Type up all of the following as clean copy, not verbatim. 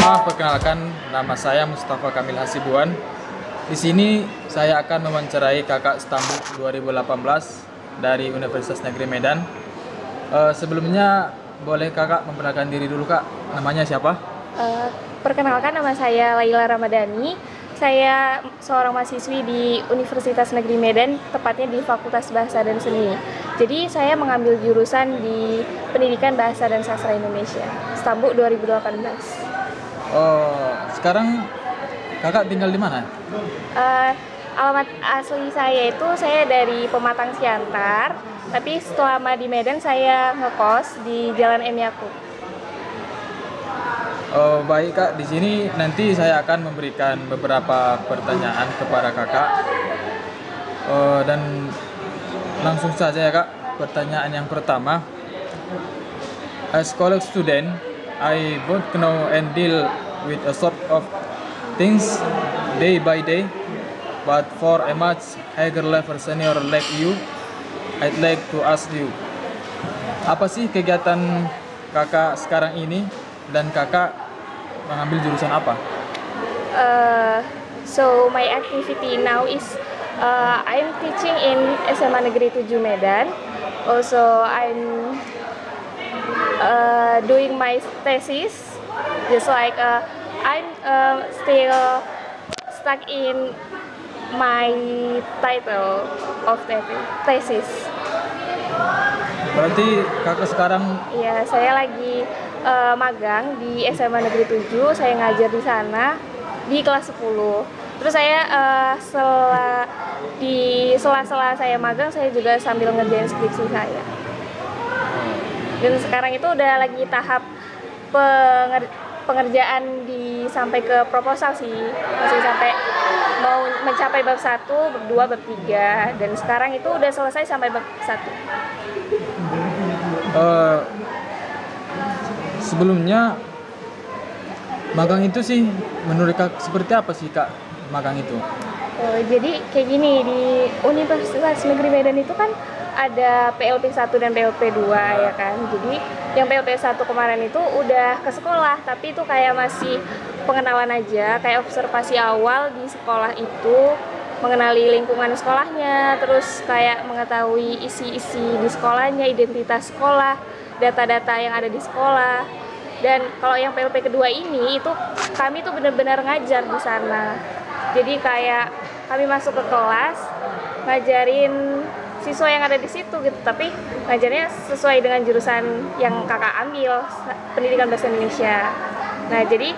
Pertama, perkenalkan nama saya Mustafa Kamil Hasibuan. Di sini saya akan mewawancarai kakak Stambuk 2018 dari Universitas Negeri Medan. Sebelumnya boleh kakak memperkenalkan diri dulu kak, namanya siapa? Perkenalkan, nama saya Laila Ramadhani. Saya seorang mahasiswi di Universitas Negeri Medan, tepatnya di Fakultas Bahasa dan Seni. Jadi saya mengambil jurusan di Pendidikan Bahasa dan Sastra Indonesia, Stambuk 2018. Sekarang kakak tinggal di mana? Alamat asli saya itu saya dari Pematang Siantar, tapi selama di Medan saya ngekos di Jalan M Yakub. Baik kak, di sini nanti saya akan memberikan beberapa pertanyaan kepada kakak. Dan langsung saja ya kak, pertanyaan yang pertama. As college student, I both know and deal with a sort of things day by day. But for a much higher level senior like you, I'd like to ask you, apa sih kegiatan kakak sekarang ini dan kakak mengambil jurusan apa? So my activity now is I'm teaching in SMA Negeri 7 Medan. Also I'm doing my thesis, just like I'm still stuck in my title of the thesis. Berarti kakak sekarang Ya, saya lagi magang di SMA Negeri 7, saya ngajar di sana di kelas 10. Terus saya di sela-sela saya magang, saya juga sambil ngerjain skripsi saya. Dan sekarang itu udah lagi tahap pengerjaan sampai ke proposal sih, masih sampai mau mencapai bab 1, bab 2, bab 3, dan sekarang itu udah selesai sampai bab 1. Sebelumnya magang itu sih menurut kak seperti apa sih kak magang itu? Jadi kayak gini, di Universitas Negeri Medan itu kan ada PLP 1 dan PLP 2 ya kan. Jadi yang PLP 1 kemarin itu udah ke sekolah, tapi itu kayak masih pengenalan aja, kayak observasi awal di sekolah itu, mengenali lingkungan sekolahnya, terus kayak mengetahui isi-isi di sekolahnya, identitas sekolah, data-data yang ada di sekolah. Dan kalau yang PLP kedua ini itu kami tuh benar-benar ngajar di sana. Jadi kayak kami masuk ke kelas, ngajarin siswa yang ada di situ gitu, tapi ngajarnya sesuai dengan jurusan yang kakak ambil, Pendidikan Bahasa Indonesia. Nah, jadi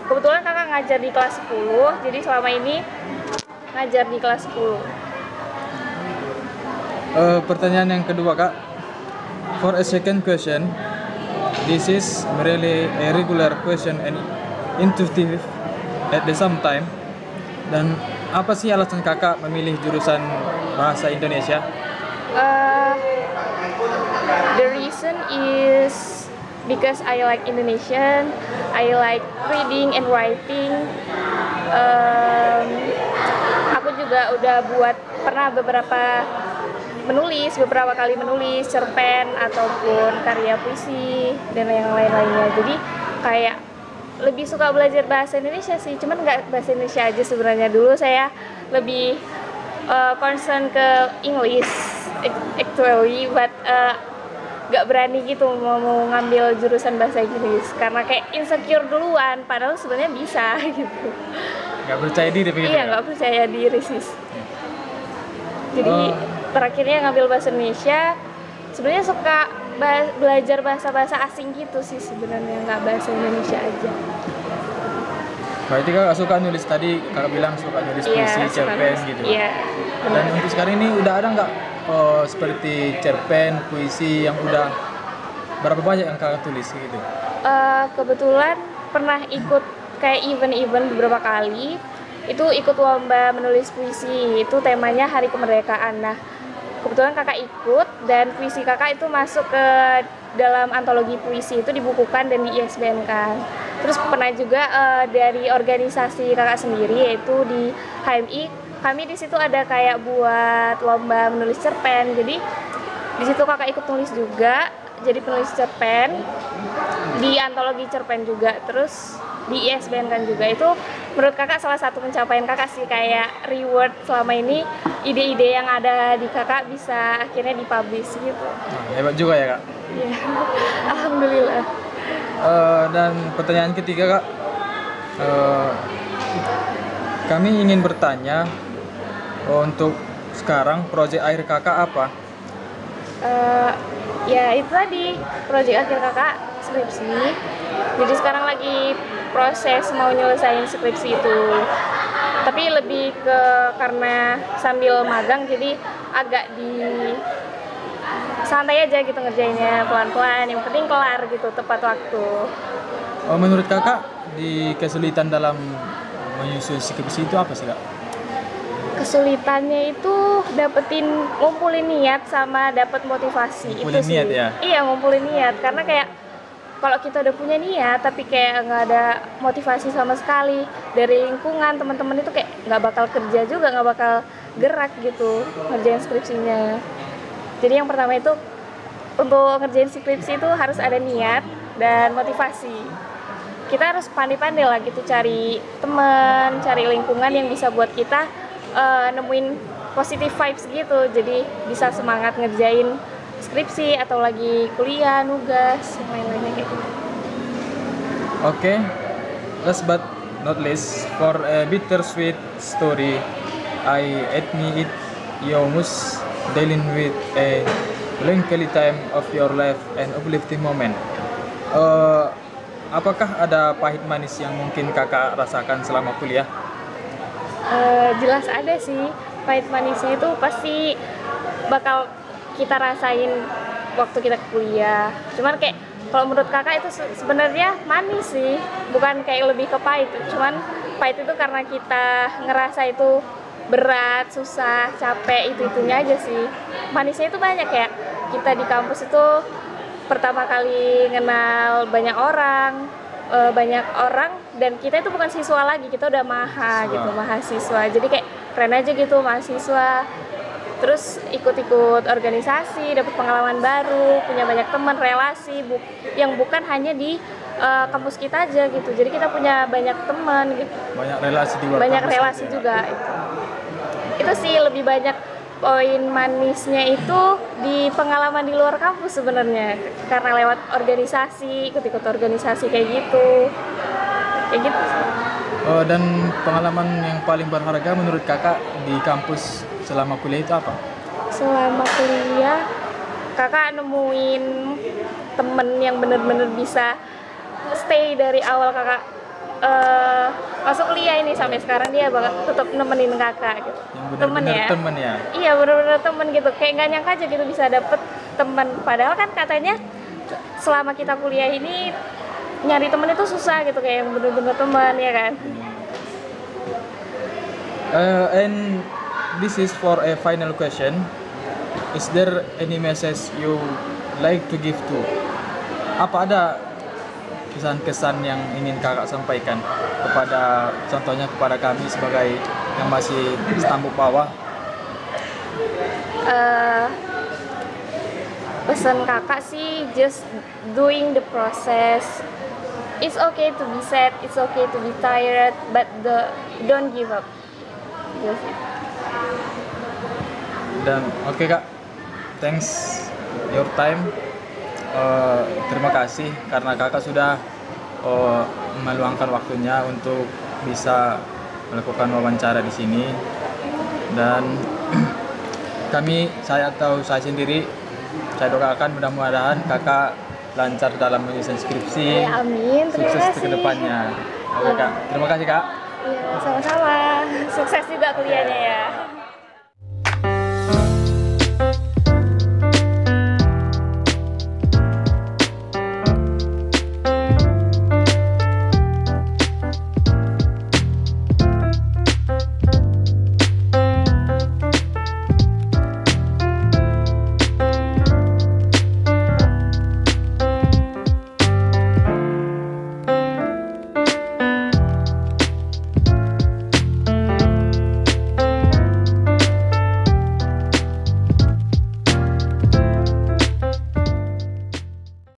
kebetulan kakak ngajar di kelas 10, jadi selama ini ngajar di kelas 10. Pertanyaan yang kedua kak, for a second question, this is really a regular question and intuitive at the same time. Dan apa sih alasan kakak memilih jurusan bahasa Indonesia? The reason is because I like Indonesian, I like reading and writing. Aku juga udah pernah beberapa kali menulis cerpen ataupun karya puisi dan yang lain-lainnya. Jadi kayak lebih suka belajar bahasa Indonesia sih, cuman nggak bahasa Indonesia aja sebenarnya. Dulu saya lebih concern ke English actually, but nggak berani gitu mau ngambil jurusan bahasa Inggris karena kayak insecure duluan, padahal sebenarnya bisa gitu. Nggak percaya diri begitu? Iya, nggak percaya diri sih. Jadi terakhirnya ngambil bahasa Indonesia. Sebenarnya suka belajar bahasa-bahasa asing gitu sih sebenarnya, nggak bahasa Indonesia aja. Berarti kakak suka nulis, tadi kakak bilang suka nulis puisi, cerpen gitu. Iya. Dan untuk sekarang ini udah ada nggak seperti cerpen, puisi yang udah berapa banyak yang kakak tulis gitu? Kebetulan pernah ikut kayak event-event beberapa kali. Itu ikut lomba menulis puisi, itu temanya Hari Kemerdekaan. Nah, kebetulan kakak ikut dan puisi kakak itu masuk ke dalam antologi puisi, itu dibukukan dan di ISBN kan. Terus pernah juga dari organisasi kakak sendiri, yaitu di HMI, kami di situ ada kayak buat lomba menulis cerpen. Jadi Di situ kakak ikut tulis juga, jadi penulis cerpen di antologi cerpen juga, terus di ISBN kan juga. Itu menurut kakak salah satu pencapaian kakak sih, kayak reward selama ini ide-ide yang ada di kakak bisa akhirnya dipublish gitu. Hebat juga ya kak. Iya, alhamdulillah. Dan pertanyaan ketiga kak, kami ingin bertanya untuk sekarang proyek akhir kakak apa? Ya itu tadi proyek akhir kakak skripsi. Jadi sekarang lagi proses mau nyelesain skripsi itu. Tapi lebih ke karena sambil magang jadi agak di santai aja gitu ngerjainnya, pelan-pelan. Yang penting kelar gitu tepat waktu. Menurut kakak di kesulitan dalam menyusun skripsi itu apa sih kak? Kesulitannya itu ngumpulin niat sama dapat motivasi. Ngumpulin itu sih. niat ya? Iya, ngumpulin niat karena kayak kalau kita udah punya niat tapi kayak nggak ada motivasi sama sekali dari lingkungan, teman-teman itu kayak nggak bakal kerja juga, nggak bakal gerak gitu ngerjain skripsinya. Jadi yang pertama itu untuk ngerjain skripsi itu harus ada niat dan motivasi. Kita harus pandai-pandai lah gitu cari teman, cari lingkungan yang bisa buat kita nemuin positive vibes gitu, jadi bisa semangat ngerjain skripsi atau lagi kuliah, nugas, lain-lainnya kayak gitu. Okay, last but not least, for a bittersweet story, I admit you must dealing with a melancholy time of your life and uplifting moment. Apakah ada pahit manis yang mungkin kakak rasakan selama kuliah? Jelas ada sih, pahit manisnya itu pasti bakal kita rasain waktu kita kuliah. Cuman kayak kalau menurut kakak itu sebenarnya manis sih, bukan kayak lebih ke pahit. Cuman pahit itu karena kita ngerasa itu berat, susah, capek, itu-itunya aja sih. Manisnya itu banyak, kayak kita di kampus itu pertama kali kenal banyak orang dan kita itu bukan siswa lagi, kita udah mahasiswa. Jadi kayak keren aja gitu mahasiswa. Terus ikut-ikut organisasi, dapat pengalaman baru, punya banyak teman, relasi yang bukan hanya di kampus kita aja gitu. Jadi kita punya banyak teman gitu. Banyak relasi di luar banyak kampus relasi juga itu. Itu sih lebih banyak poin manisnya itu di pengalaman di luar kampus sebenarnya, karena lewat organisasi, ikut-ikut organisasi kayak gitu sih. Dan pengalaman yang paling berharga menurut kakak di kampus selama kuliah itu apa? Selama kuliah kakak nemuin temen yang bener-bener bisa stay dari awal kakak masuk kuliah ini sampai sekarang, dia tetap nemenin kakak gitu. Yang benar-benar temen ya? Iya, benar-benar temen gitu. Kayak nggak nyangka aja gitu bisa dapet teman. Padahal kan katanya selama kita kuliah ini nyari temen itu susah gitu, kayak yang benar-benar teman ya kan. And this is for a final question. Is there any message you like to give to? Apa ada kesan-kesan yang ingin kakak sampaikan contohnya kepada kami sebagai yang masih stambuk bawah? Pesan kakak sih just doing the process. It's okay to be sad, it's okay to be tired, but don't give up. Yes. Dan oke kak, thanks your time. Terima kasih karena kakak sudah meluangkan waktunya untuk bisa melakukan wawancara di sini. Dan saya sendiri, saya doakan mudah-mudahan kakak lancar dalam menyusun skripsi. Ya, amin. Terima sukses kasih. ke depannya. Oke kak, terima kasih kak. Iya, sama-sama. Sukses juga kuliahnya ya.